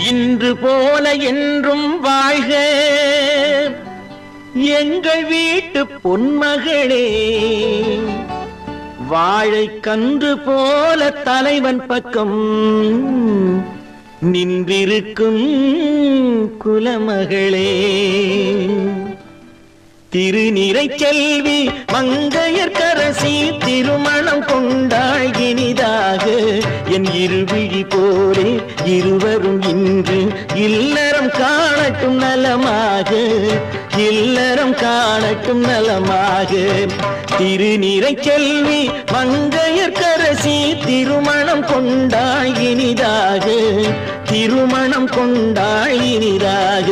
இன்று போல என்றும் வாழ்க எங்கள் வீட்டு பொன்மகளே. வாழை கன்று போல தலைவன் பக்கம் நின்றிருக்கும் குலமகளே. திருநிறை செல்வி மங்கையர்க்கரசி திருமணம் கொண்டாள் இனிதாக. என் இருவிழி போலே இருவரும் இன்று இல்லறம் காணட்டும் நலமாக, இல்லறம் காணட்டும் நலமாக. திருநிறை செல்வி மங்கையர்க்கரசி திருமணம் கொண்டாள் இனிதாக, திருமணம் கொண்டாள் இனிதாக.